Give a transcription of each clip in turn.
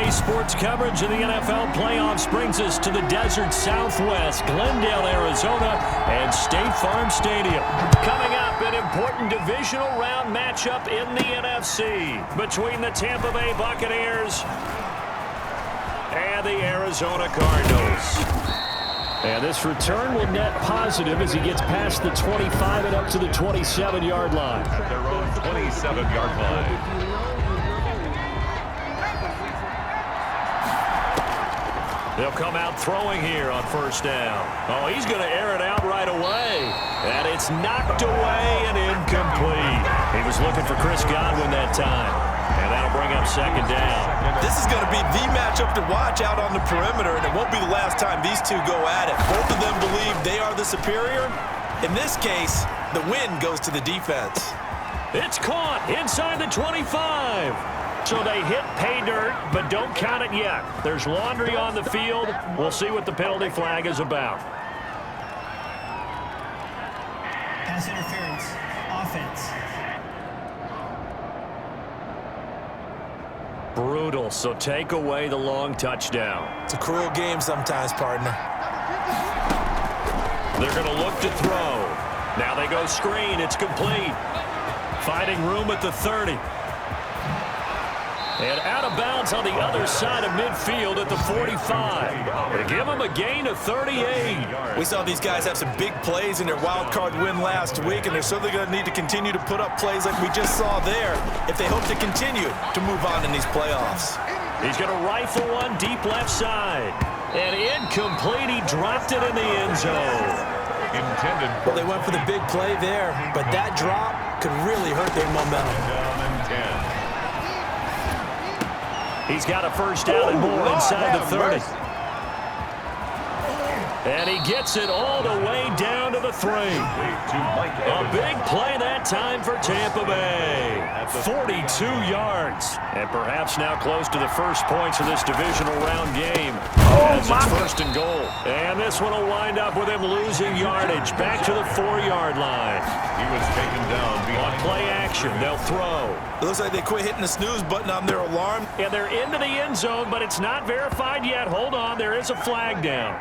Today's sports coverage of the NFL playoffs brings us to the desert Southwest, Glendale, Arizona, and State Farm Stadium. Coming up, an important divisional round matchup in the NFC between the Tampa Bay Buccaneers and the Arizona Cardinals. And this return will net positive as he gets past the 25 and up to the 27-yard line. At their own 27-yard line. They'll come out throwing here on first down. Oh, he's going to air it out right away. And it's knocked away and incomplete. He was looking for Chris Godwin that time. And that'll bring up second down. This is going to be the matchup to watch out on the perimeter, and it won't be the last time these two go at it. Both of them believe they are the superior. In this case, the win goes to the defense. It's caught inside the 25. So they hit pay dirt, but don't count it yet. There's laundry on the field. We'll see what the penalty flag is about. Pass interference. Offense. Brutal, so take away the long touchdown. It's a cruel game sometimes, partner. They're going to look to throw. Now they go screen. It's complete. Finding room at the 30. And out of bounds on the other side of midfield at the 45. They give him a gain of 38. We saw these guys have some big plays in their wild card win last week, and they're certainly going to need to continue to put up plays like we just saw there if they hope to continue to move on in these playoffs. He's going to rifle one deep left side. And incomplete. He dropped it in the end zone. Intended. Well, they went for the big play there, but that drop could really hurt their momentum. Down and 10. He's got a first down and more inside the 30. And he gets it all the way down to the 3. A big play that time for Tampa Bay. 42 yards. And perhaps now close to the first points of this divisional round game. As it's first and goal. And this one will wind up with him losing yardage. Back to the 4-yard line. He was taken down On play action, they'll throw. It looks like they quit hitting the snooze button on their alarm. And they're into the end zone, but it's not verified yet. Hold on, there is a flag down.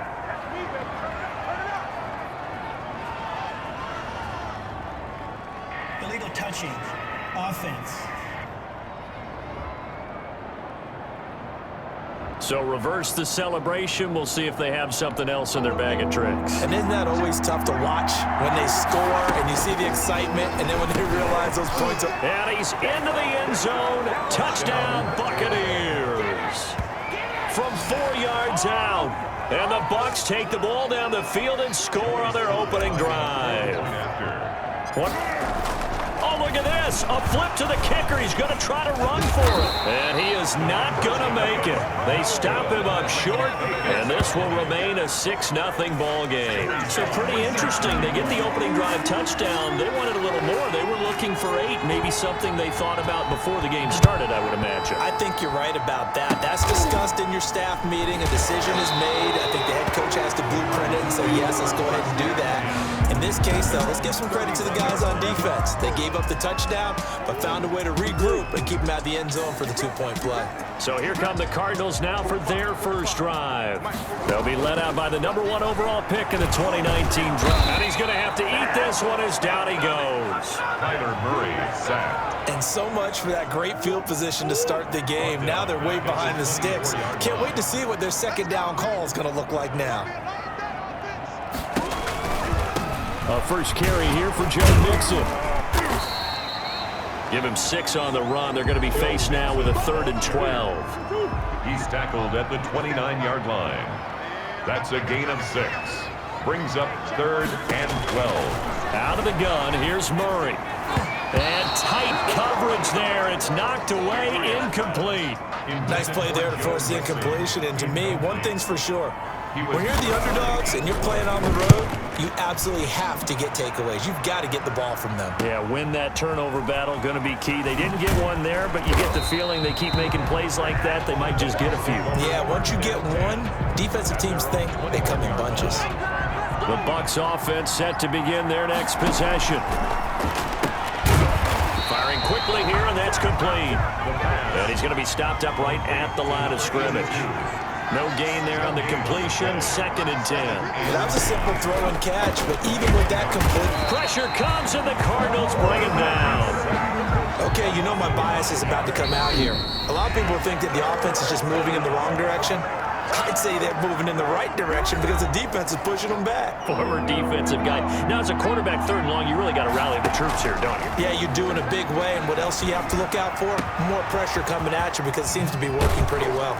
Illegal touching. Offense. So reverse the celebration. We'll see if they have something else in their bag of tricks. And isn't that always tough to watch when they score and you see the excitement and then when they realize those points are... And he's into the end zone. Touchdown, Buccaneers. From 4 yards out. And the Bucs take the ball down the field and score on their opening drive. What? Oh, look at this. A flip to the kicker. He's going to try to run for it. And he is not going to make it. They stop him up short, and this will remain a 6-0 ball game. So pretty interesting. They get the opening drive touchdown. They wanted a little more. They were looking for 8, maybe something they thought about before the game started, I would imagine. I think you're right about that. That's discussed in your staff meeting. A decision is made. I think the head coach has to blueprint it and say, yes, let's go ahead and do that. In this case, though, let's give some credit to the guys on defense. They gave up the touchdown, but found a way to regroup and keep them out of the end zone for the 2-point play. So here come the Cardinals now for their first drive. They'll be led out by the #1 overall pick in the 2019 draft. And he's going to have to eat this one as down he goes. Kyler Murray sacked. And so much for that great field position to start the game. Now they're way behind the sticks. Can't wait to see what their second down call is going to look like now. A first carry here for Joe Mixon. Give him 6 on the run. They're going to be faced now with a 3rd and 12. He's tackled at the 29-yard line. That's a gain of 6. Brings up 3rd and 12. Out of the gun, here's Murray. And tight coverage there. It's knocked away, incomplete. Nice play there to force the incompletion. And to me, one thing's for sure. When you're the underdogs and you're playing on the road, you absolutely have to get takeaways. You've got to get the ball from them. Yeah, win that turnover battle, going to be key. They didn't get one there, but you get the feeling they keep making plays like that, they might just get a few. Yeah, once you get one, defensive teams think they come in bunches. The Bucs offense set to begin their next possession. Firing quickly here, and that's complete. And he's going to be stopped up right at the line of scrimmage. No gain there on the completion, 2nd and 10. That was a simple throw and catch, but even with that complete... Pressure comes, and the Cardinals bring him down. Okay, you know my bias is about to come out here. A lot of people think that the offense is just moving in the wrong direction. I'd say they're moving in the right direction because the defense is pushing them back. Former defensive guy. Now, as a quarterback 3rd and long, you really got to rally the troops here, don't you? Yeah, you do in a big way, and what else do you have to look out for? More pressure coming at you because it seems to be working pretty well.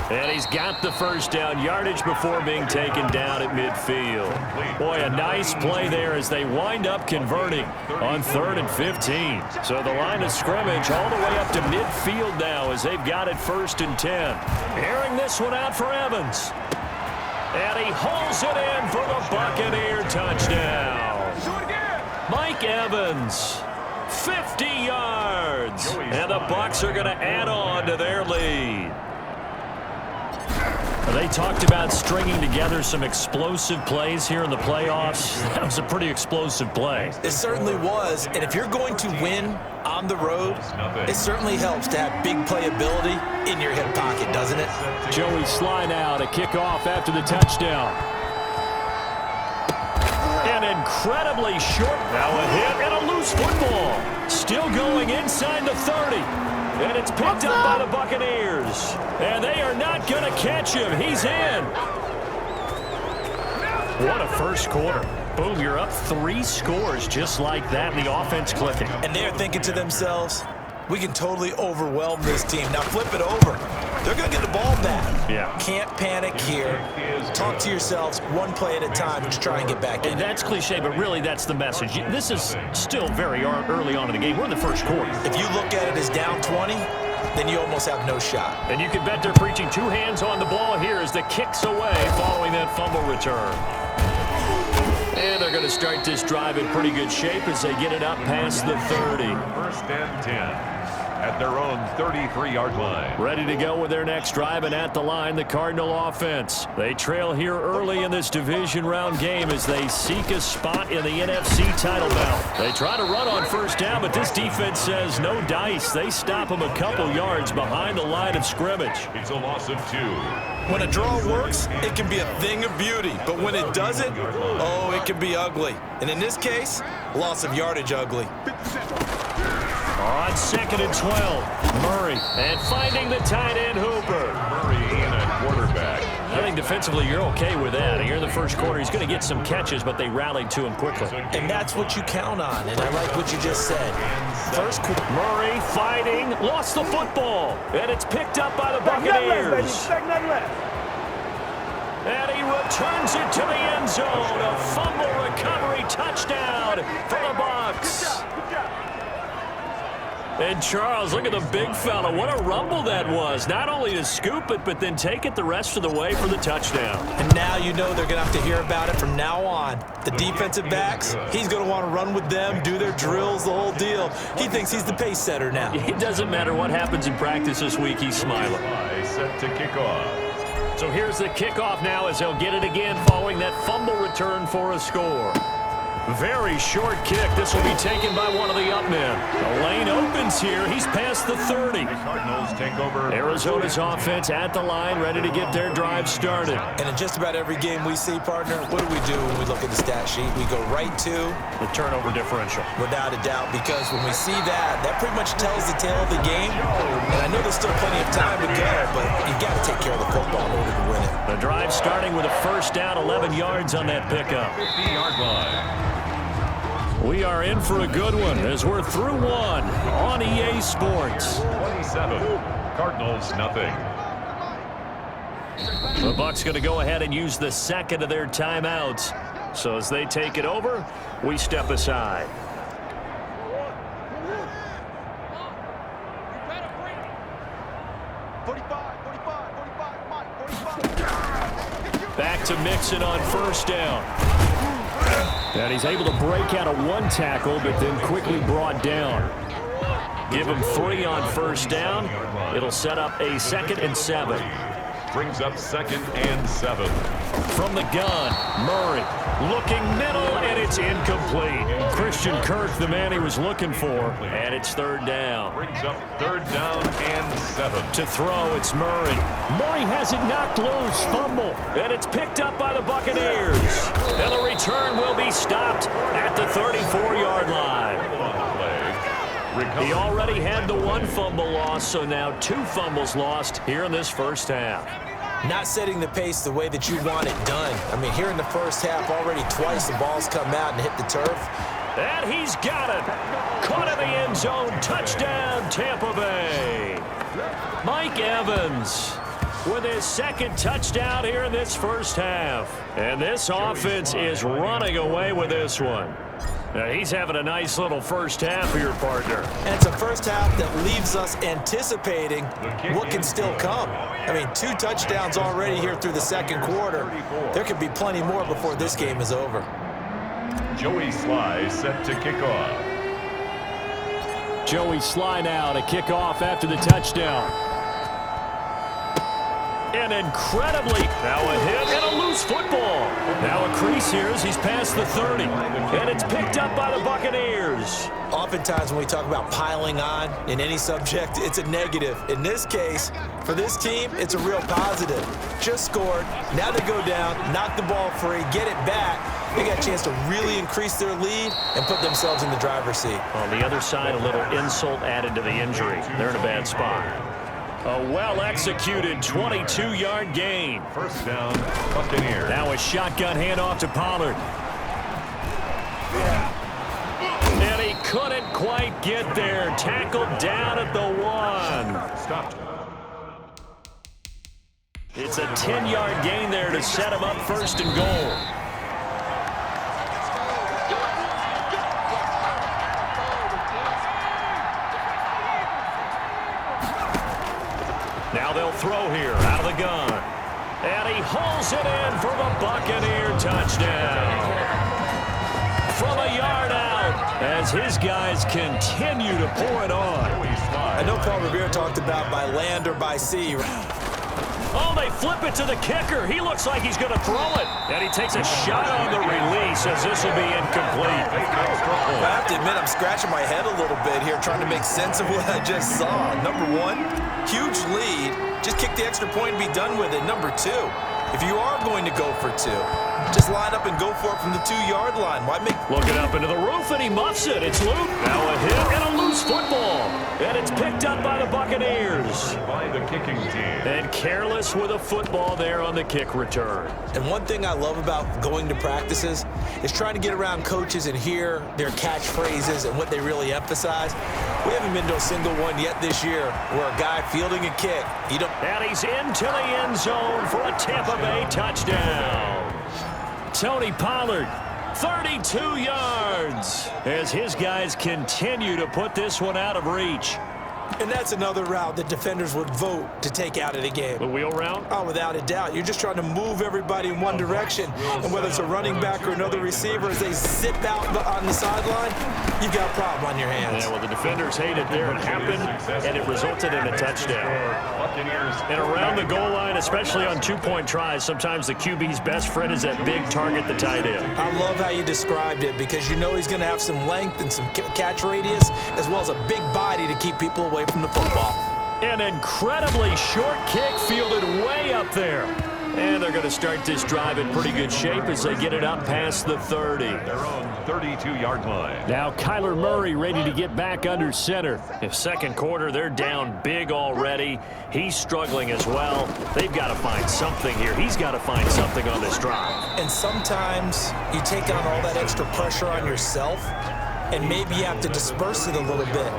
And he's got the first down yardage before being taken down at midfield. Boy, a nice play there as they wind up converting on 3rd and 15. So the line of scrimmage all the way up to midfield now as they've got it 1st and 10. Airing this one out for Evans. And he hauls it in for the Buccaneer touchdown. Mike Evans, 50 yards. And the Bucs are going to add on to their lead. They talked about stringing together some explosive plays here in the playoffs. That was a pretty explosive play. It certainly was, and if you're going to win on the road, it certainly helps to have big playability in your hip pocket, doesn't it? Joey slide out, a kickoff after the touchdown. An incredibly short, now a hit and a loose football. Still going inside the 30. And it's picked up by the Buccaneers. And they are not going to catch him. He's in. What a first quarter. Boom, you're up 3 scores just like that, and the offense clicking. And they're thinking to themselves, we can totally overwhelm this team. Now flip it over. They're going to get the ball back. Yeah. Can't panic here. Talk to yourselves one play at a time and just try and get back in. And that's cliche, but really that's the message. This is still very early on in the game. We're in the first quarter. If you look at it as down 20, then you almost have no shot. And you can bet they're preaching 2 hands on the ball here as the kick's away following that fumble return. And they're going to start this drive in pretty good shape as they get it up past the 30. 1st and 10 at their own 33-yard line. Ready to go with their next drive, and at the line, the Cardinal offense. They trail here early in this division round game as they seek a spot in the NFC title bout. They try to run on 1st down, but this defense says no dice. They stop them a couple yards behind the line of scrimmage. It's a loss of 2. When a draw works, it can be a thing of beauty. But when it doesn't, oh, it can be ugly. And in this case, loss of yardage ugly. On 2nd and 12, Murray, and finding the tight end Hooper. Murray and a quarterback. I think defensively you're okay with that. Here in the first quarter, he's going to get some catches, but they rallied to him quickly. And that's what you count on, and I like what you just said. First quarter. Murray fighting, lost the football, and it's picked up by the Buccaneers. And he returns it to the end zone. A fumble recovery touchdown for the Bucs. And Charles, look at the big fella. What a rumble that was. Not only to scoop it, but then take it the rest of the way for the touchdown. And now you know they're going to have to hear about it from now on. The defensive backs, he's going to want to run with them, do their drills, the whole deal. He thinks he's the pace setter now. It doesn't matter what happens in practice this week. He's smiling. Set to kick off. So here's the kickoff now as they'll get it again following that fumble return for a score. Very short kick. This will be taken by one of the up men. The lane opens here. He's past the 30. Cardinals take over. Arizona's offense at the line, ready to get their drive started. And in just about every game we see, partner, what do when we look at the stat sheet? We go right to the turnover differential. Without a doubt, because when we see that, that pretty much tells the tale of the game. And I know there's still plenty of time to go, but you've got to take care of the football in order to win it. The drive starting with a first down, 11 yards on that pickup. 50-yard line. We are in for a good one as we're through one on EA Sports. 27, Cardinals nothing. The Bucs going to go ahead and use the second of their timeouts. So as they take it over, we step aside. Back to Mixon on first down. And he's able to break out of one tackle, but then quickly brought down. Give him 3 on first down. It'll set up a 2nd and 7. Brings up 2nd and 7. From the gun, Murray looking middle, and it's incomplete. Christian Kirk, the man he was looking for, and it's 3rd down. Brings up 3rd down and 7. To throw, it's Murray. Murray has it knocked loose, fumble, and it's picked up by the Buccaneers. And the return will be stopped at the 34-yard line. He already had the 1 fumble loss, so now 2 fumbles lost here in this first half. Not setting the pace the way that you want it done. I mean, here in the first half, already twice the ball's come out and hit the turf. And he's got it. Caught in the end zone. Touchdown, Tampa Bay. Mike Evans with his 2nd touchdown here in this first half. And this offense is running away with this one. Now, he's having a nice little first half for your partner. And it's a first half that leaves us anticipating what can still come. I mean, 2 touchdowns already here through the 2nd quarter. There could be plenty more before this game is over. Joey Sly set to kick off. Joey Sly now to kick off after the touchdown. And incredibly, now a hit and a loose football. Now a crease here as he's past the 30. And it's picked up by the Buccaneers. Oftentimes when we talk about piling on in any subject, it's a negative. In this case, for this team, it's a real positive. Just scored. Now they go down, knock the ball free, get it back. They got a chance to really increase their lead and put themselves in the driver's seat. On the other side, a little insult added to the injury. They're in a bad spot. A well-executed 22-yard gain. 1st down, Buccaneers. Now a shotgun handoff to Pollard. And he couldn't quite get there. Tackled down at the 1. Stopped. It's a 10-yard gain there to set him up 1st and goal. Now they'll throw here out of the gun. And he hauls it in for the Buccaneer touchdown. From a yard out as his guys continue to pour it on. I know Paul Revere talked about by land or by sea. Oh, they flip it to the kicker. He looks like he's going to throw it. And he takes a shot on the release as this will be incomplete. I have to admit, I'm scratching my head a little bit here trying to make sense of what I just saw. Number 1, huge lead. Just kick the extra point and be done with it. Number 2, if you are going to go for 2, just line up and go for it from the 2-yard line. Why make... Looking up into the roof, and he muffs it. It's loose. Now a hit and a loose football. And it's picked up by the Buccaneers. By the kicking team. And careless with a football there on the kick return. And one thing I love about going to practices is trying to get around coaches and hear their catchphrases and what they really emphasize. We haven't been to a single one yet this year where a guy fielding a kick, and he's into the end zone for a Tampa Bay touchdown. Tony Pollard, 32 yards, as his guys continue to put this one out of reach. And that's another route that defenders would vote to take out of the game. The wheel route? Oh, without a doubt. You're just trying to move everybody in one direction. And whether it's a running back or another receiver, as they zip out on the sideline, you've got a problem on your hands. Yeah, well, the defenders hate it there. It happened, and it resulted in a touchdown. And around the goal line, especially on 2-point tries, sometimes the QB's best friend is that big target, the tight end. I love how you described it because you know he's going to have some length and some catch radius as well as a big body to keep people away from the football. An incredibly short kick fielded way up there. And they're going to start this drive in pretty good shape as they get it up past the 30. Their own 32-yard line. Now Kyler Murray ready to get back under center. In second quarter, they're down big already. He's struggling as well. They've got to find something here. He's got to find something on this drive. And sometimes you take on all that extra pressure on yourself, and maybe you have to disperse it a little bit.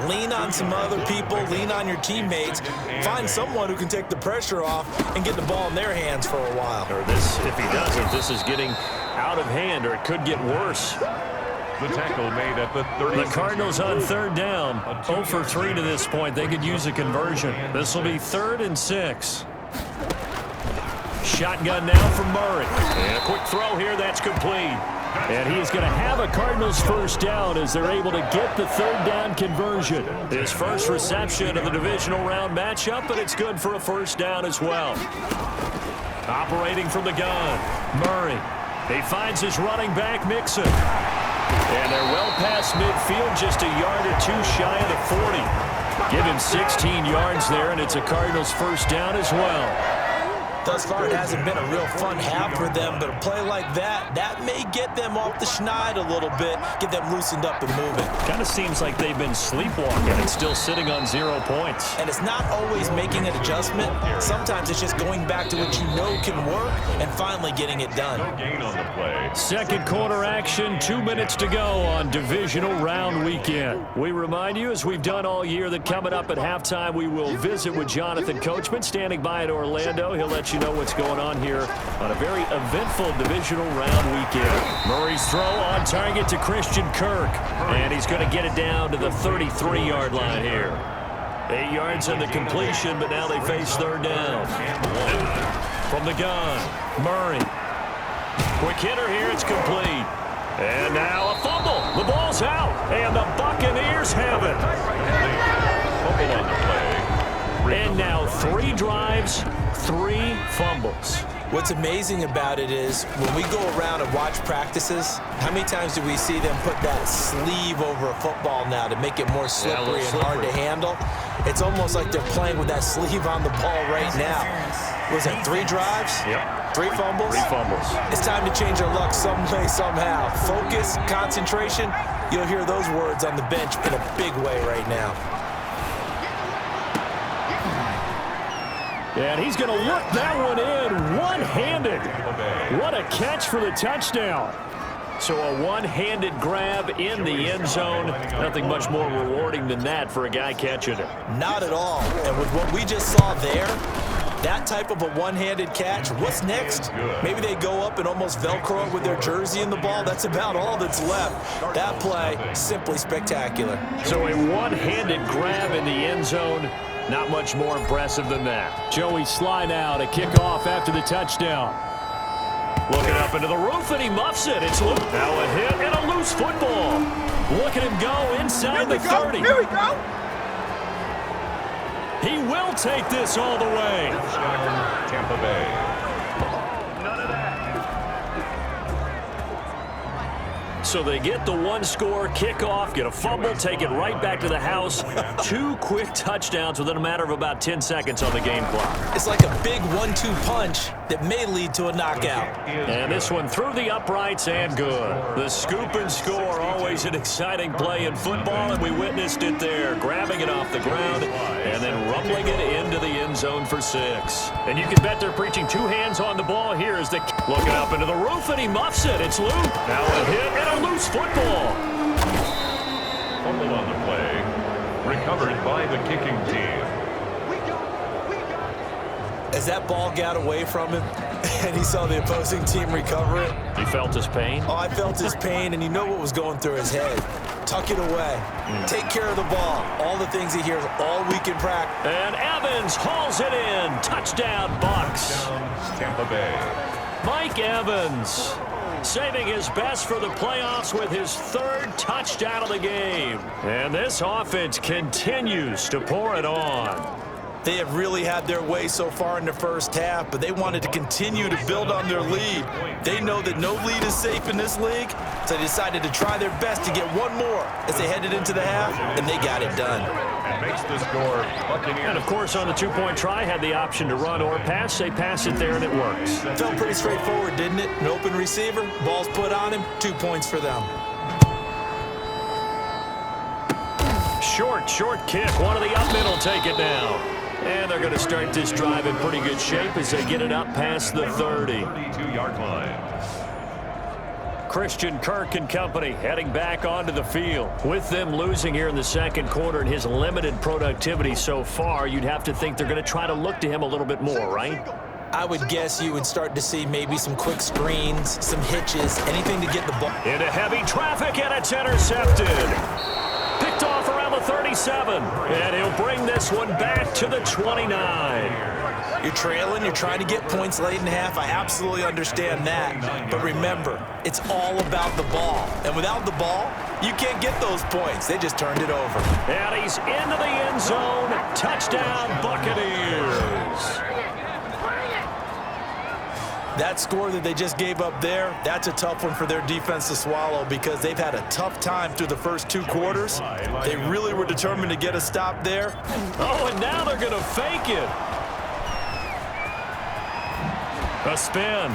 Lean on some other people, lean on your teammates, find someone who can take the pressure off and get the ball in their hands for a while. Or this, if he doesn't, this is getting out of hand, or it could get worse. The tackle made at the 30. The Cardinals on third down, 0 for 3 to this point. They could use a conversion. This will be 3rd and 6. Shotgun now from Murray. And a quick throw here, that's complete. And he is going to have a Cardinals first down as they're able to get the third down conversion. His first reception of the divisional round matchup, but it's good for a first down as well. Operating from the gun, Murray. He finds his running back, Mixon. And they're well past midfield, just a yard or two shy of the 40. Give him 16 yards there, and it's a Cardinals first down as well. Thus far, it hasn't been a real fun half for them, but a play like that may get them off the schneid a little bit, get them loosened up and moving. Kind of seems like they've been sleepwalking and still sitting on 0 points. And it's not always making an adjustment. Sometimes it's just going back to what you know can work and finally getting it done. No gain on the play. Second quarter action, 2 minutes to go on divisional round weekend. We remind you, as we've done all year, that coming up at halftime, we will visit with Jonathan Coachman, standing by in Orlando. He'll let you know what's going on here on a very eventful divisional round weekend. Murray's throw on target to Christian Kirk, and he's going to get it down to the 33-yard line here. 8 yards on the completion, but now they face third down. From the gun, Murray. Quick hitter here, it's complete. And now a fumble. The ball's out, and the Buccaneers have it. Fumble on the play. And now 3 drives, 3 fumbles. What's amazing about it is when we go around and watch practices, how many times do we see them put that sleeve over a football now to make it more slippery and hard to handle? It's almost like they're playing with that sleeve on the ball right now. Was it 3 drives? Yep. 3 fumbles? 3 fumbles. It's time to change our luck some way, somehow. Focus, concentration, you'll hear those words on the bench in a big way right now. And he's going to look that one in one-handed. What a catch for the touchdown. So a one-handed grab in the end zone. Nothing much more rewarding than that for a guy catching it. Not at all. And with what we just saw there, that type of a one-handed catch, what's next? Maybe they go up and almost Velcro it with their jersey in the ball. That's about all that's left. That play, simply spectacular. So a one-handed grab in the end zone. Not much more impressive than that. Joey slide out, a kickoff after the touchdown. Looking up into the roof, and he muffs it. It's loose. Now a hit and a loose football. Look at him go inside the 30. Here we go. He will take this all the way. Touchdown, Tampa Bay. So they get the 1-score kickoff, get a fumble, take it right back to the house. 2 quick touchdowns within a matter of about 10 seconds on the game clock. It's like a big 1-2 punch that may lead to a knockout. And this one through the uprights and good. The scoop and score, always an exciting play in football, and we witnessed it there, grabbing it off the ground and then rumbling it into the end zone for 6. And you can bet they're preaching 2 hands on the ball here as they looking up into the roof, and he muffs it. It's loose. Now a hit and a loose football. Fumble on the play. Recovered by the kicking team. As that ball got away from him and he saw the opposing team recover it. He felt his pain? Oh, I felt his pain, and you know what was going through his head. Tuck it away. Take care of the ball. All the things he hears all week in practice. And Evans hauls it in. Touchdown, Bucks. Tampa Bay. Mike Evans saving his best for the playoffs with his 3rd touchdown of the game. And this offense continues to pour it on. They have really had their way so far in the first half, but they wanted to continue to build on their lead. They know that no lead is safe in this league, so they decided to try their best to get one more as they headed into the half, and they got it done. And makes the score Buccaneers. And, of course, on the 2-point try, had the option to run or pass. They pass it there, and it works. Felt pretty straightforward, didn't it? An open receiver, ball's put on him, 2 points for them. Short kick. One of the up middle take it down. And they're going to start this drive in pretty good shape as they get it up past the 30. 32-yard line. Christian Kirk and company heading back onto the field. With them losing here in the second quarter and his limited productivity so far, you'd have to think they're going to try to look to him a little bit more, right? I would guess you would start to see maybe some quick screens, some hitches, anything to get the ball. Into heavy traffic, and it's intercepted. Picked off around the 37, and he'll bring this one back to the 29. You're trailing, you're trying to get points late in half. I absolutely understand that. But remember, it's all about the ball. And without the ball, you can't get those points. They just turned it over. And he's into the end zone. Touchdown, Buccaneers. That score that they just gave up there, that's a tough one for their defense to swallow because they've had a tough time through the first 2 quarters. They really were determined to get a stop there. Oh, and now they're going to fake it. A spin.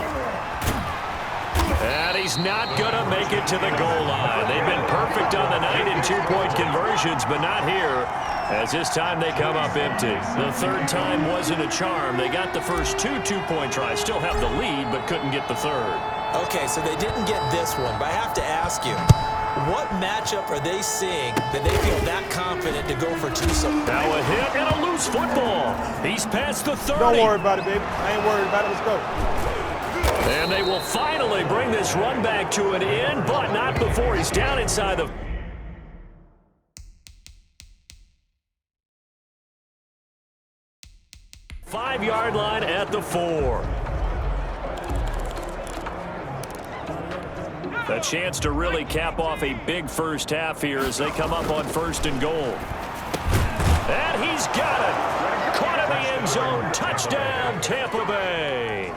And he's not going to make it to the goal line. They've been perfect on the night in 2-point conversions, but not here, as this time they come up empty. The third time wasn't a charm. They got the first 2 2-point tries, still have the lead, but couldn't get the third. Okay, so they didn't get this one, but I have to ask you, what matchup are they seeing that they feel that confident to go for 2? Now a hit and a loose football. He's past the 30. Don't worry about it, baby. I ain't worried about it. Let's go. And they will finally bring this run back to an end, but not before he's down inside the 5-yard line at the 4. A chance to really cap off a big first half here as they come up on 1st and goal. And he's got it. Caught in the end zone. Touchdown, Tampa Bay.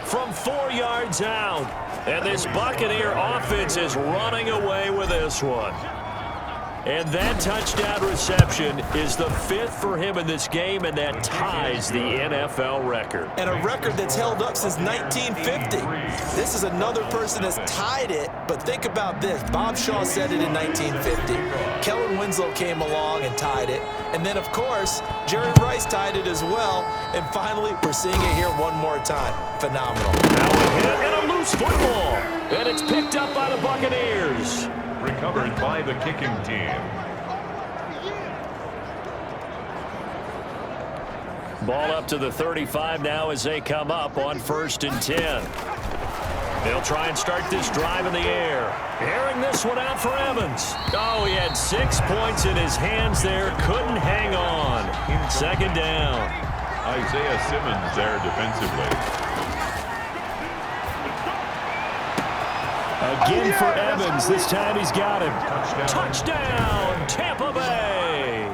From 4 yards out. And this Buccaneer offense is running away with this one. And that touchdown reception is the 5th for him in this game, and that ties the NFL record. And a record that's held up since 1950. This is another person that's tied it, but think about this. Bob Shaw said it in 1950. Kellen Winslow came along and tied it. And then, of course, Jerry Rice tied it as well. And finally, we're seeing it here one more time. Phenomenal. Now a hit and a loose football. And it's picked up by the Buccaneers. Recovered by the kicking team. Ball up to the 35 now as they come up on 1st and 10. They'll try and start this drive in the air. Airing this one out for Evans. Oh, he had 6 points in his hands there. Couldn't hang on. 2nd down. Isaiah Simmons there defensively. Again for Evans. This time he's got him. Touchdown, Tampa Bay.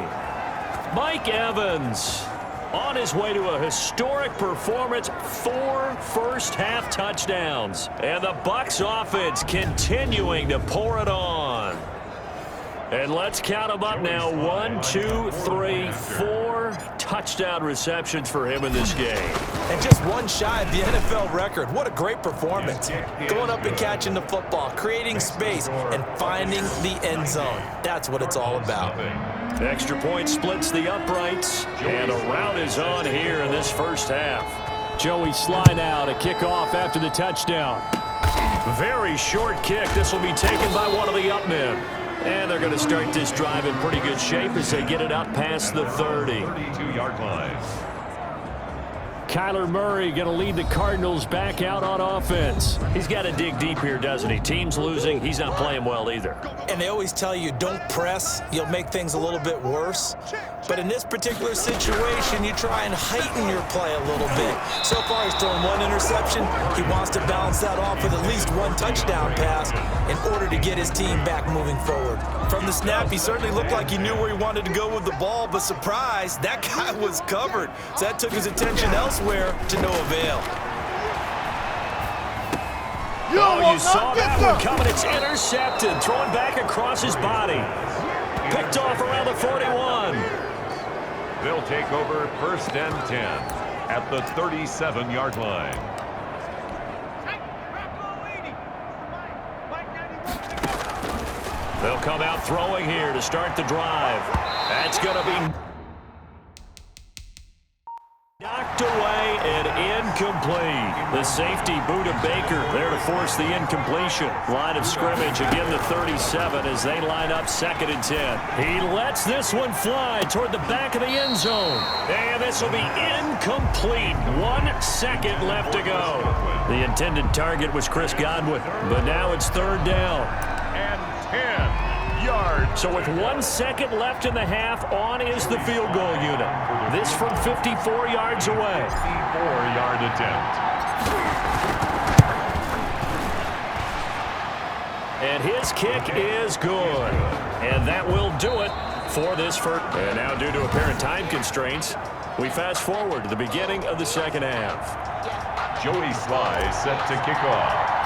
Mike Evans on his way to a historic performance. 4 first-half touchdowns. And the Bucs offense continuing to pour it on. And let's count them up now. 1, 2, 3, 4 touchdown receptions for him in this game. And just one shy of the NFL record. What a great performance. Going up and catching the football, creating space, and finding the end zone. That's what it's all about. Extra point splits the uprights, and a rout is on here in this first half. Joey slide out, a kickoff after the touchdown. Very short kick. This will be taken by one of the up men. And they're going to start this drive in pretty good shape as they get it up past the 30. 32-yard line. Kyler Murray going to lead the Cardinals back out on offense. He's got to dig deep here, doesn't he? Team's losing. He's not playing well either. And they always tell you, don't press. You'll make things a little bit worse. But in this particular situation, you try and heighten your play a little bit. So far, he's thrown 1 interception. He wants to balance that off with at least 1 touchdown pass in order to get his team back moving forward. From the snap, he certainly looked like he knew where he wanted to go with the ball, but surprise, that guy was covered. So that took his attention elsewhere to no avail. You saw that one coming. It's intercepted. Thrown back across his body. Picked off around the 41. They'll take over 1st and 10 at the 37-yard line. They'll come out throwing here to start the drive. That's going to be knocked away and incomplete. The safety, Buda Baker, there to force the incompletion. Line of scrimmage, again the 37 as they line up 2nd and 10. He lets this one fly toward the back of the end zone. And this will be incomplete. 1 second left to go. The intended target was Chris Godwin, but now it's 3rd down. And 10. yards. So with 1 second left in the half, on is the field goal unit. This from 54 yards away. 54-yard attempt. And his kick is good. And that will do it for this first. And now due to apparent time constraints, we fast forward to the beginning of the second half. Joey Sly set to kick off.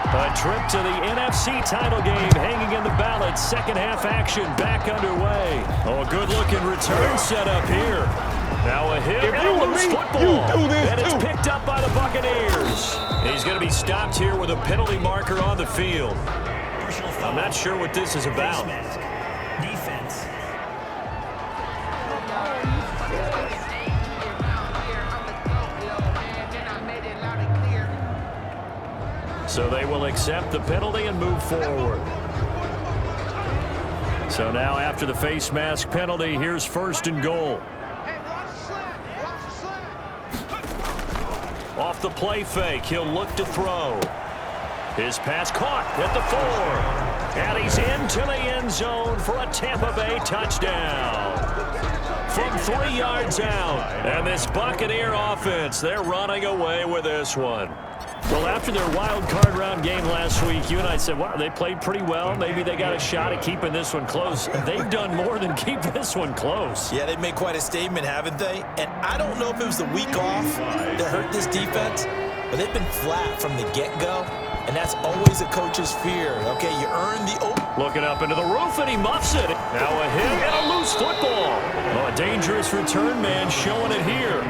A trip to the NFC title game hanging in the balance. Second half action back underway. Oh, a good-looking return set up here. Now a hit and a loose football. And it's picked up by the Buccaneers. He's going to be stopped here with a penalty marker on the field. I'm not sure what this is about. Defense. So they will accept the penalty and move forward. So now after the face mask penalty, here's first and goal. Off the play fake, he'll look to throw. His pass caught at the 4. And he's into the end zone for a Tampa Bay touchdown. From 3 yards out. And this Buccaneer offense, they're running away with this one. Well, after their wild card round game last week, you and I said, wow, they played pretty well. Maybe they got a shot at keeping this one close. They've done more than keep this one close. Yeah, they've made quite a statement, haven't they? And I don't know if it was the week off that hurt this defense, but they've been flat from the get-go, and that's always a coach's fear. Okay, you earn the open. Looking up into the roof, and he muffs it. Now a hit and a loose football. Oh, a dangerous return man showing it here.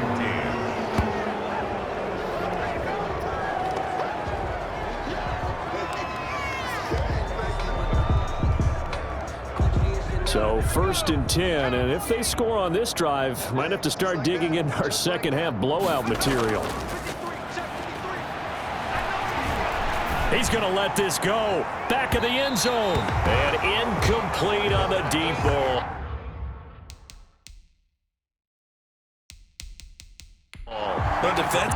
So first and 10, and if they score on this drive, might have to start digging in our second half blowout material. He's going to let this go. Back of the end zone. And incomplete on the deep ball. No defense.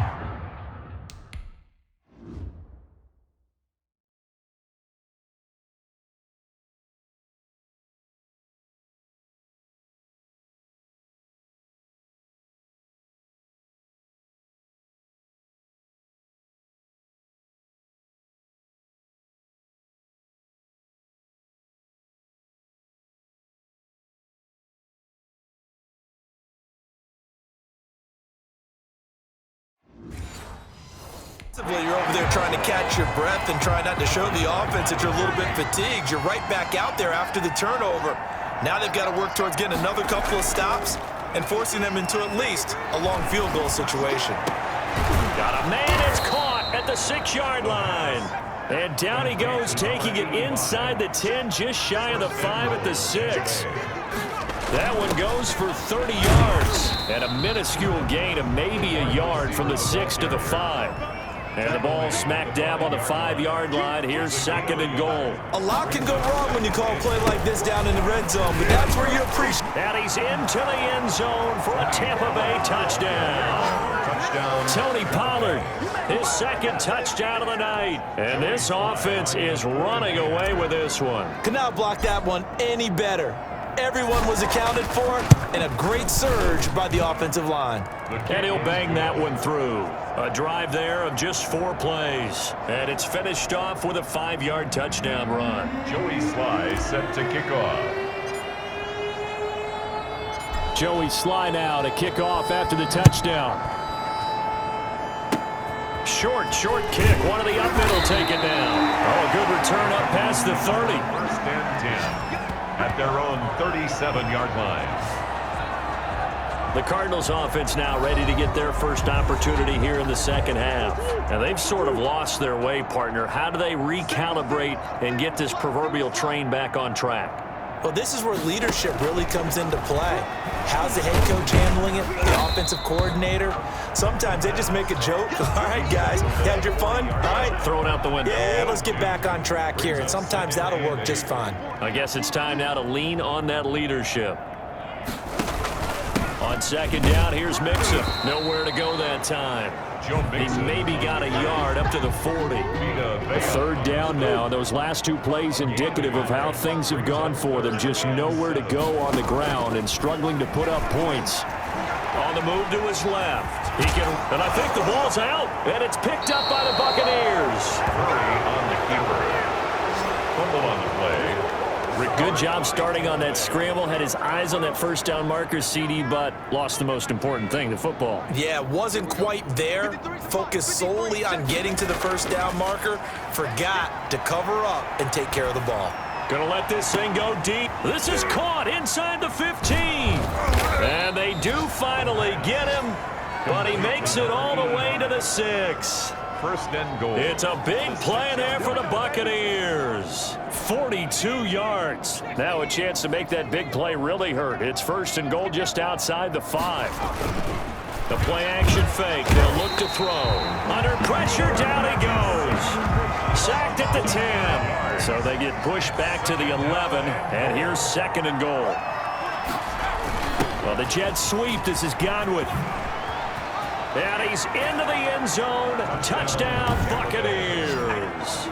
You're over there trying to catch your breath and try not to show the offense that you're a little bit fatigued. You're right back out there after the turnover. Now they've got to work towards getting another couple of stops and forcing them into at least a long field goal situation. Got a man, it's caught at the 6-yard line. And down he goes, taking it inside the 10, just shy of the 5 at the 6. That one goes for 30 yards. And a minuscule gain of maybe a yard from the 6 to the 5. And the ball smack dab on the 5-yard line. Here's second and goal. A lot can go wrong when you call a play like this down in the red zone, but that's where you appreciate. And he's into the end zone for a Tampa Bay touchdown. Touchdown. Tony Pollard, his second touchdown of the night. And this offense is running away with this one. Could not block that one any better. Everyone was accounted for, and a great surge by the offensive line. And he'll bang that one through. A drive there of just 4 plays. And it's finished off with a 5-yard touchdown run. Joey Sly set to kick off. Joey Sly now to kick off after the touchdown. Short kick. One of the up middle taken down. Oh, a good return up past the 30. First and 10 at their own 37-yard line. The Cardinals offense now ready to get their first opportunity here in the second half. Now they've sort of lost their way, partner. How do they recalibrate and get this proverbial train back on track? Well, this is where leadership really comes into play. How's the head coach handling it? The offensive coordinator? Sometimes they just make a joke. All right, guys, you had your fun? All right. Throw it out the window. Yeah, let's get back on track here. And sometimes that'll work just fine. I guess it's time now to lean on that leadership. On On second down, here's Mixon. Nowhere to go that time. He maybe got a yard up to the 40. Third down now. Those last two plays indicative of how things have gone for them. Just nowhere to go on the ground and struggling to put up points. On the move to his left. And I think the ball's out. And it's picked up by the Buccaneers. Hurry on the keeper. Fumble on the play. Good job starting on that scramble. Had his eyes on that first down marker, CD, but lost the most important thing, the football. Yeah, wasn't quite there. Focused solely on getting to the first down marker. Forgot to cover up and take care of the ball. Gonna let this thing go deep. This is caught inside the 15. And they do finally get him, but he makes it all the way to the 6. First and goal. It's a big play there for the Buccaneers. 42 yards. Now a chance to make that big play really hurt. It's first and goal just outside the 5. The play action fake. They'll look to throw. Under pressure, down he goes. Sacked at the 10. So they get pushed back to the 11. And here's second and goal. Well, the Jets sweep. This is Godwin. And he's into the end zone. Touchdown, Buccaneers.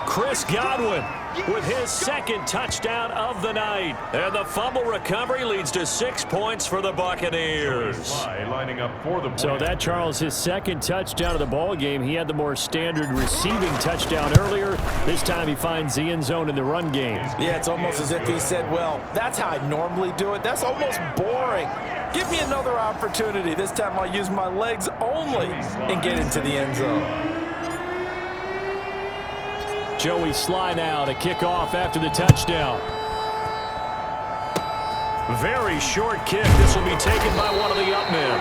Chris Godwin with his second touchdown of the night. And the fumble recovery leads to 6 points for the Buccaneers. Lining up for the So that, Charles, his second touchdown of the ball game. He had the more standard receiving touchdown earlier. This time he finds the end zone in the run game. Yeah, it's almost as if he said, well, that's how I normally do it. That's almost boring. Give me another opportunity. This time I'll use my legs only and get into the end zone. Joey Sly now to kick off after the touchdown. Very short kick. This will be taken by one of the up men.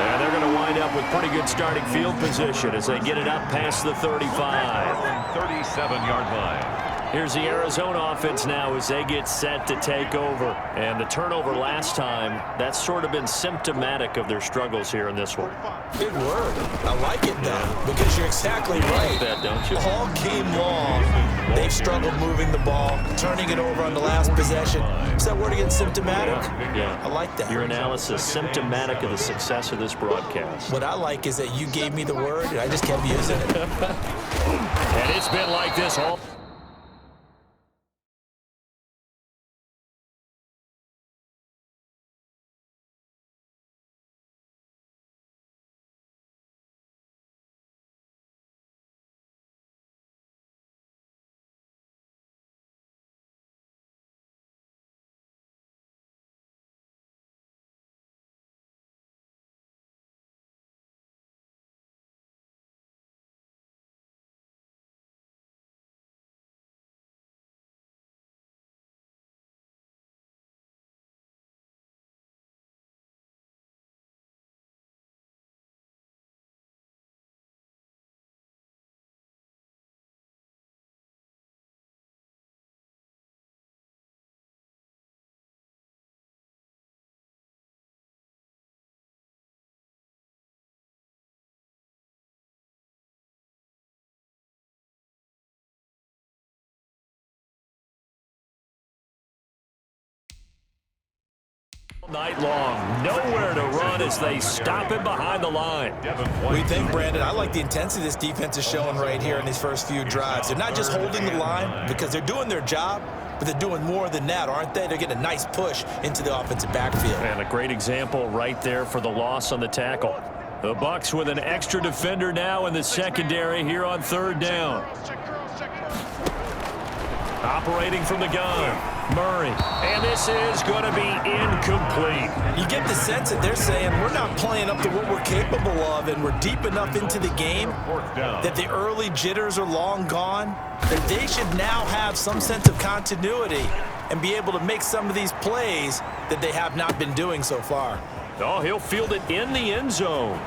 And they're going to wind up with pretty good starting field position as they get it up past the 35. 37-yard line. Here's the Arizona offense now as they get set to take over. And the turnover last time, that's sort of been symptomatic of their struggles here in this one. Good word. I like it now because you're exactly right. That, don't you? All game long, they've struggled moving the ball, turning it over on the last possession. Is that word again, symptomatic? Yeah. I like that. Your analysis, symptomatic of the success of this broadcast. What I like is that you gave me the word and I just kept using it. And it's been like this all... night long, nowhere to run as they stop him behind the line. What do you think, Brandon? I like the intensity this defense is showing right here in these first few drives. They're not just holding the line because they're doing their job, but they're doing more than that, aren't they? They're getting a nice push into the offensive backfield. And a great example right there for the loss on the tackle. The Bucs with an extra defender now in the secondary here on third down. Operating from the gun. Murray, and this is going to be incomplete. You get the sense that they're saying we're not playing up to what we're capable of, and we're deep enough into the game that the early jitters are long gone, that they should now have some sense of continuity and be able to make some of these plays that they have not been doing so far. Oh, he'll field it in the end zone.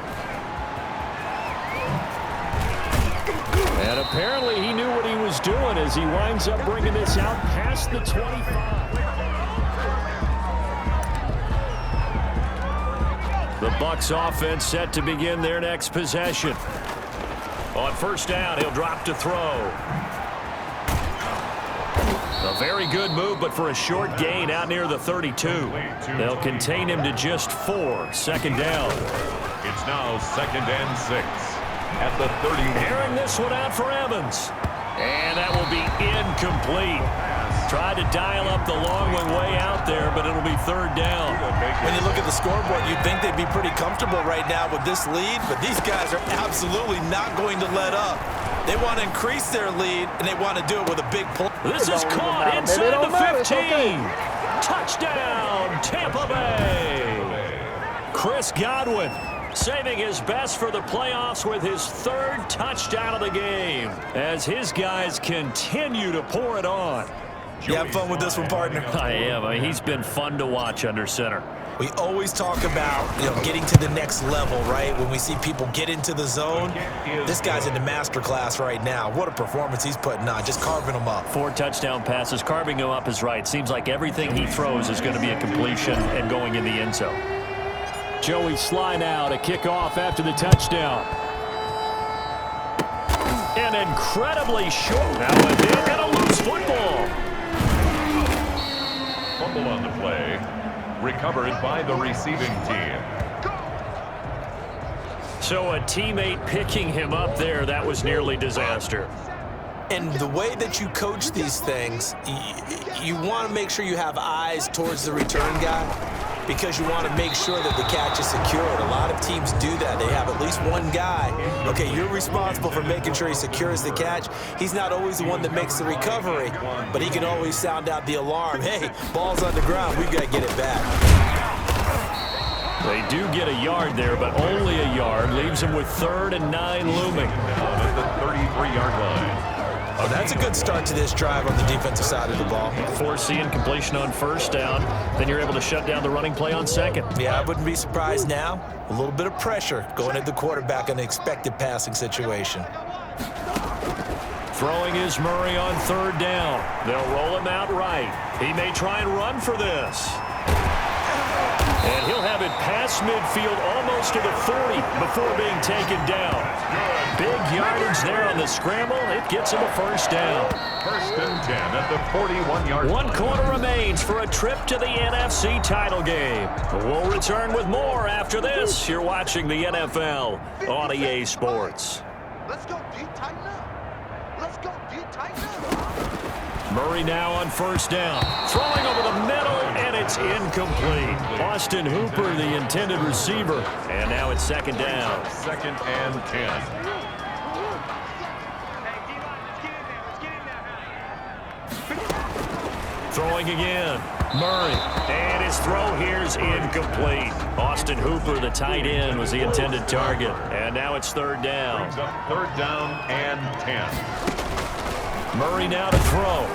And apparently he knew what he was doing as he winds up bringing this out past the 25. The Bucs offense set to begin their next possession. On first down, he'll drop to throw. A very good move, but for a short gain out near the 32. They'll contain him to just 4. Second down. It's now 2nd and 6 at the 30. Airing this one out for Evans. And that will be incomplete. Tried to dial up the long one way out there, but it'll be 3rd down. When you look at the scoreboard, you'd think they'd be pretty comfortable right now with this lead, but these guys are absolutely not going to let up. They want to increase their lead, and they want to do it with a big pull. This is caught inside the 15. Touchdown, Tampa Bay. Chris Godwin saving his best for the playoffs with his 3rd touchdown of the game as his guys continue to pour it on. You have fun with this one, partner? I am. I mean, he's been fun to watch under center. We always talk about, getting to the next level, right? When we see people get into the zone, this guy's in the master class right now. What a performance he's putting on, just carving them up. 4 touchdown passes. Carving him up is right. Seems like everything he throws is going to be a completion and going in the end zone. Joey Sly now to kick off after the touchdown. An incredibly short. Now and a loose football. Fumble on the play. Recovered by the receiving team. So a teammate picking him up there, that was nearly disaster. And the way that you coach these things, you want to make sure you have eyes towards the return guy because you want to make sure that the catch is secured. A lot of teams do that. They have at least one guy. Okay, you're responsible for making sure he secures the catch. He's not always the one that makes the recovery, but he can always sound out the alarm. Hey, ball's on the ground. We've got to get it back. They do get a yard there, but only a yard. Leaves him with 3rd and 9 looming. At the 33-yard line. Oh, that's a good start to this drive on the defensive side of the ball. Foreseeing completion on 1st down. Then you're able to shut down the running play on 2nd. Yeah, I wouldn't be surprised now. A little bit of pressure going at the quarterback in an expected passing situation. Throwing is Murray on 3rd down. They'll roll him out right. He may try and run for this. And he'll have it past midfield almost to the 40 before being taken down. Big yardage there on the scramble. It gets him a 1st down. 1st and 10 at the 41-yard line. 1 quarter remains for a trip to the NFC title game. We'll return with more after this. You're watching the NFL on EA Sports. Let's go deep, tighten up. Let's go deep, tighten up. Murray now on 1st down. Throwing over the middle, and it's incomplete. Austin Hooper, the intended receiver. And now it's 2nd down. 2nd and 10. Throwing again. Murray. And his throw here's incomplete. Austin Hooper, the tight end, was the intended target. And now it's 3rd down. 3rd down and 10. Murray now to throw.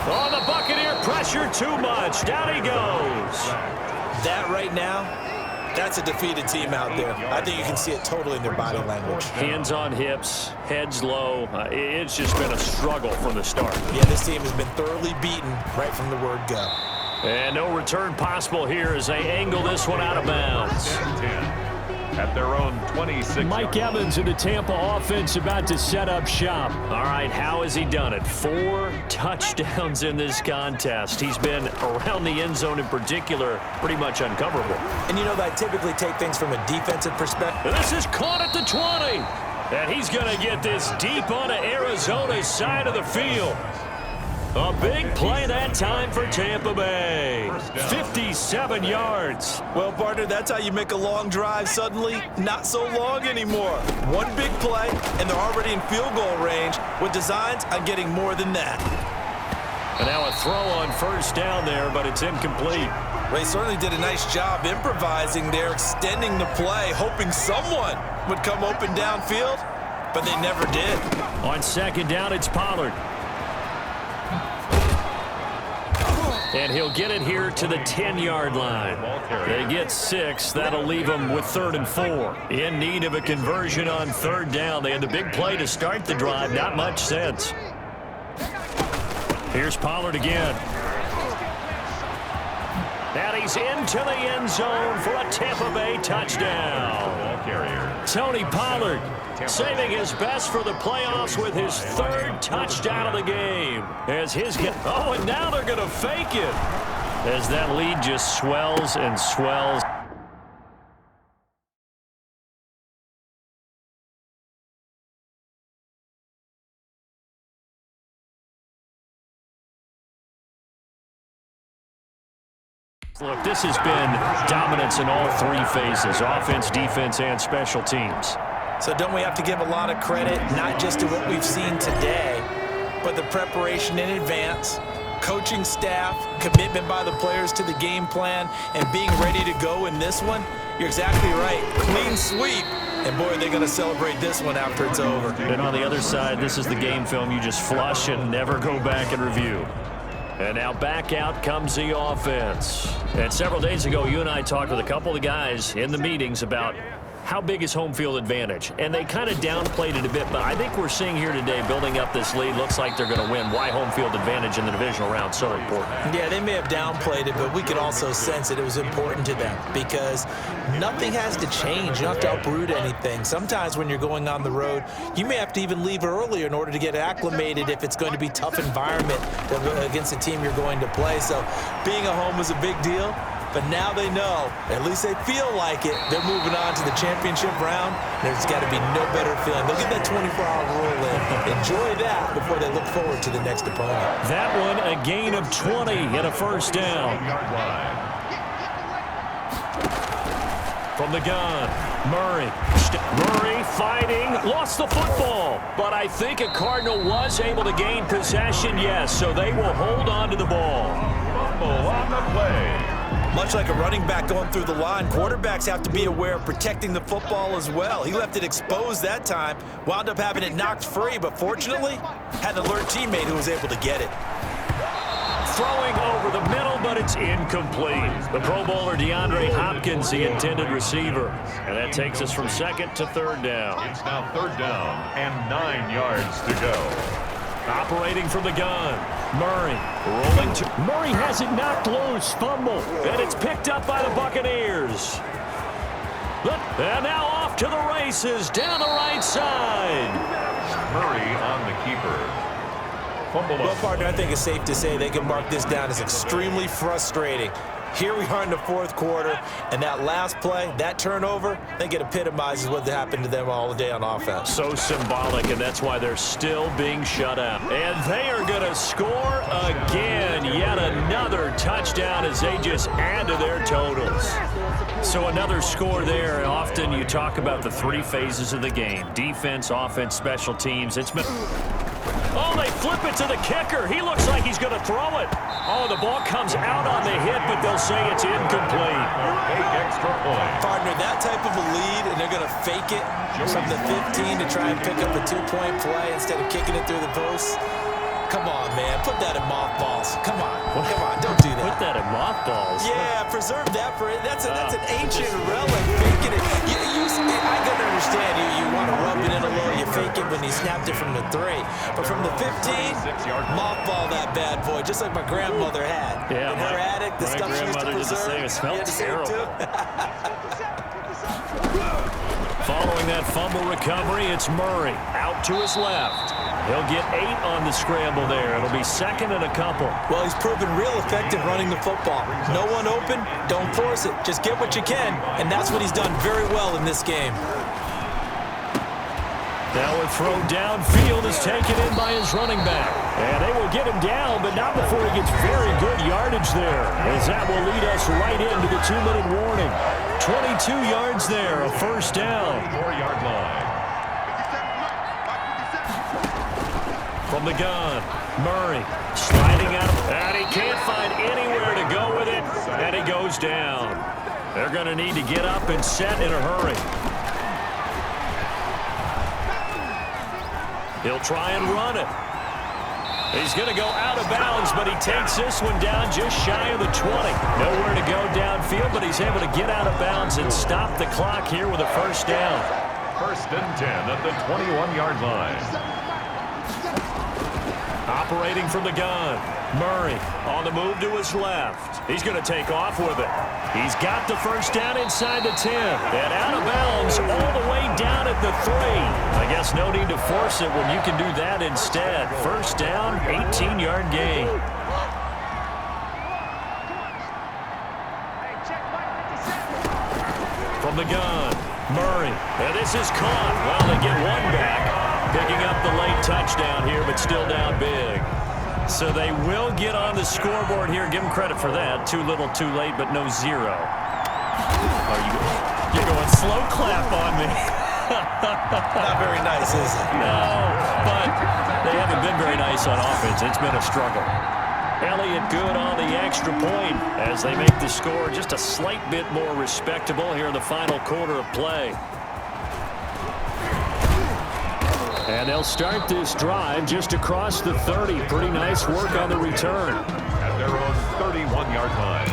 Oh, the Buccaneer pressure too much. Down he goes. That right now, that's a defeated team out there. I think you can see it totally in their body language. Hands on hips, heads low. It's just been a struggle from the start. Yeah, this team has been thoroughly beaten right from the word go. And no return possible here as they angle this one out of bounds. 10. At their own 26. Mike Evans in the Tampa offense about to set up shop. All right, how has he done it? 4 touchdowns in this contest. He's been around the end zone in particular, pretty much uncoverable. And you know that I typically take things from a defensive perspective. This is caught at the 20. And he's going to get this deep onto Arizona's side of the field. A big play that time for Tampa Bay. 57 yards. Well, partner, that's how you make a long drive suddenly not so long anymore. One big play, and they're already in field goal range with designs on getting more than that. And now a throw on 1st down there, but it's incomplete. Well, he certainly did a nice job improvising there, extending the play, hoping someone would come open downfield, but they never did. On 2nd down, it's Pollard. And he'll get it here to the 10-yard line. They get 6. That'll leave them with 3rd and 4. In need of a conversion on 3rd down. They had the big play to start the drive. Not much sense. Here's Pollard again. And he's into the end zone for a Tampa Bay touchdown. Ball carrier. Tony Pollard saving his best for the playoffs with his third touchdown of the game. And now they're going to fake it as that lead just swells and swells. Look, this has been dominance in all three phases, offense, defense, and special teams. So don't we have to give a lot of credit, not just to what we've seen today, but the preparation in advance, coaching staff, commitment by the players to the game plan, and being ready to go in this one? You're exactly right. Clean sweep. And, boy, they're going to celebrate this one after it's over. And on the other side, this is the game film you just flush and never go back and review. And now back out comes the offense. And several days ago, you and I talked with a couple of guys in the meetings about how big is home field advantage. And they kind of downplayed it a bit, but I think we're seeing here today, building up this lead, looks like they're going to win. Why home field advantage in the divisional round so important? Yeah, they may have downplayed it, but we could also sense it was important to them because nothing has to change. You don't have to uproot anything. Sometimes when you're going on the road, you may have to even leave earlier in order to get acclimated if it's going to be a tough environment against the team you're going to play. So being at home is a big deal. But now they know, at least they feel like it, they're moving on to the championship round. There's got to be no better feeling. They'll get that 24-hour rule in. Enjoy that before they look forward to the next opponent. That one, a gain of 20 and a first down. From the gun, Murray fighting, lost the football. But I think a Cardinal was able to gain possession, yes, so they will hold on to the ball. Fumble on the play. Much like a running back going through the line, quarterbacks have to be aware of protecting the football as well. He left it exposed that time, wound up having it knocked free, but fortunately, had an alert teammate who was able to get it. Throwing over the middle, but it's incomplete. The Pro Bowler DeAndre Hopkins, the intended receiver. And that takes us from second to third down. It's now third down and 9 yards to go. Operating from the gun, Murray rolling to Murray has it knocked loose, fumble, and it's picked up by the Buccaneers. And now off to the races down the right side. Murray on the keeper. Fumble. Well, partner, I think it's safe to say they can mark this down as extremely frustrating. Here we are in the fourth quarter, and that last play, that turnover, I think it epitomizes what happened to them all day on offense. So symbolic, and that's why they're still being shut out. And they are going to score again. Yet another touchdown as they just add to their totals. So another score there. Often you talk about the three phases of the game. Defense, offense, special teams. It's been... Oh, they flip it to the kicker. He looks like he's going to throw it. Oh, the ball comes out on the hit, but they'll say it's incomplete. Fake extra point. Partner, that type of a lead, and they're going to fake it from the 15 to try and pick up a 2-point play instead of kicking it through the post. Come on, man. Put that in mothballs. Come on. Come on. Don't do that. Put that in mothballs? Yeah, preserve that for it. That's an ancient relic. Faking it. I can understand you want to rub it in a little. You fake it when you snapped it from the 3. But from the 15, mothball that bad boy, just like my grandmother had. Yeah, in her attic, the stuff she used to preserve. It smelled terrible. Too. Following that fumble recovery, it's Murray out to his left. He'll get 8 on the scramble there. It'll be second and a couple. Well, he's proven real effective running the football. No one open, don't force it. Just get what you can, and that's what he's done very well in this game. Now a throw downfield is taken in by his running back. And they will get him down, but not before he gets very good yardage there, as that will lead us right into the 2-minute warning. 22 yards there, a first down. 4-yard line. From the gun, Murray sliding out, and he can't find anywhere to go with it, and he goes down. They're going to need to get up and set in a hurry. He'll try and run it. He's going to go out of bounds, but he takes this one down just shy of the 20. Nowhere to go downfield, but he's able to get out of bounds and stop the clock here with a first down. First and 10 at the 21-yard line. Operating from the gun, Murray on the move to his left. He's going to take off with it. He's got the first down inside the 10. And out of bounds all the way down at the 3. I guess no need to force it when you can do that instead. First down, 18-yard gain. From the gun, Murray. And this is caught. Well, they get one back. Picking up the late touchdown here, but still down big. So they will get on the scoreboard here. Give them credit for that. Too little, too late, but no 0. You're going slow clap on me. Not very nice, is it? No, but they haven't been very nice on offense. It's been a struggle. Elliott good on the extra point as they make the score just a slight bit more respectable here in the final quarter of play. And they'll start this drive just across the 30. Pretty nice work on the return. At their own 31-yard line.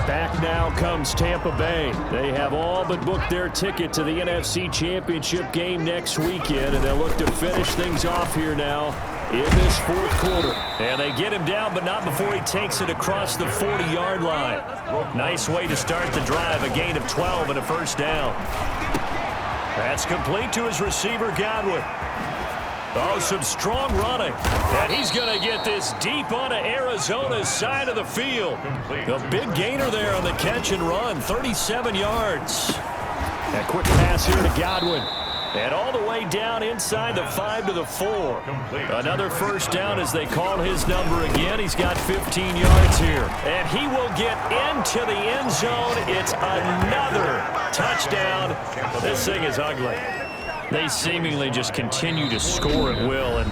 Back now comes Tampa Bay. They have all but booked their ticket to the NFC Championship game next weekend, and they'll look to finish things off here now in this fourth quarter. And they get him down, but not before he takes it across the 40-yard line. Nice way to start the drive, a gain of 12 and a first down. That's complete to his receiver, Godwin. Oh, some strong running. And he's going to get this deep onto Arizona's side of the field. A big gainer there on the catch and run, 37 yards. A quick pass here to Godwin. And all the way down inside the 5 to the 4. Another first down as they call his number again. He's got 15 yards here. And he will get into the end zone. It's another touchdown. This thing is ugly. They seemingly just continue to score at will. And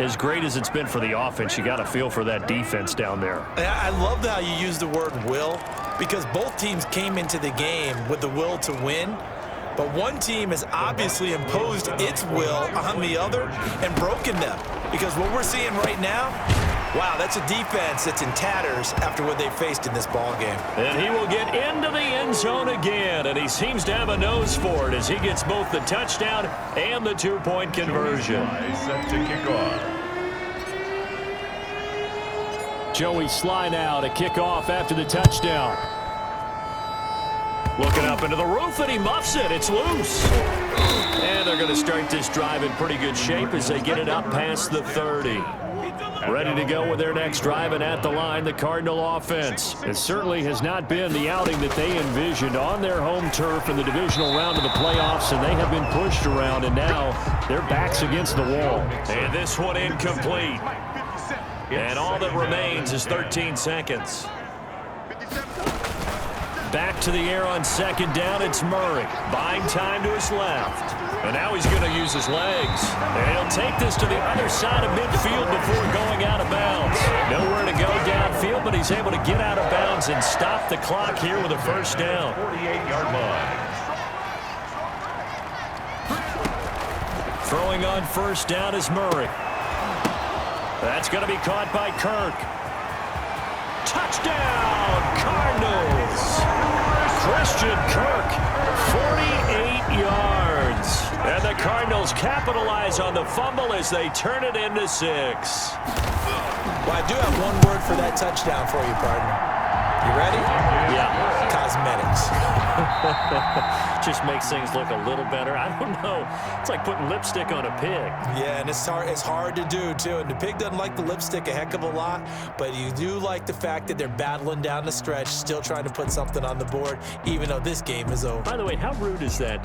as great as it's been for the offense, you got to feel for that defense down there. I love how you use the word will, because both teams came into the game with the will to win. But one team has obviously imposed its will on the other and broken them. Because what we're seeing right now, wow, that's a defense that's in tatters after what they faced in this ball game. And he will get into the end zone again, and he seems to have a nose for it as he gets both the touchdown and the two-point conversion. Set to kick off. Joey Sly now to kick off after the touchdown. Looking up into the roof, and he muffs it. It's loose. And they're going to start this drive in pretty good shape as they get it up past the 30. Ready to go with their next drive, and at the line, the Cardinal offense. It certainly has not been the outing that they envisioned on their home turf in the divisional round of the playoffs, and they have been pushed around, and now their backs against the wall. And this one incomplete. And all that remains is 13 seconds. Back to the air on second down, it's Murray. Buying time to his left. And now he's going to use his legs. And he'll take this to the other side of midfield before going out of bounds. Nowhere to go downfield, but he's able to get out of bounds and stop the clock here with a first down. 48-yard line. Throwing on first down is Murray. That's going to be caught by Kirk. Touchdown, Cardinals! Christian Kirk, 48 yards. And the Cardinals capitalize on the fumble as they turn it into 6. Well, I do have one word for that touchdown for you, partner. You ready? Yeah. Cosmetics. Just makes things look a little better. I don't know. It's like putting lipstick on a pig. Yeah, and it's hard to do, too. And the pig doesn't like the lipstick a heck of a lot, but you do like the fact that they're battling down the stretch, still trying to put something on the board, even though this game is over. By the way, how rude is that to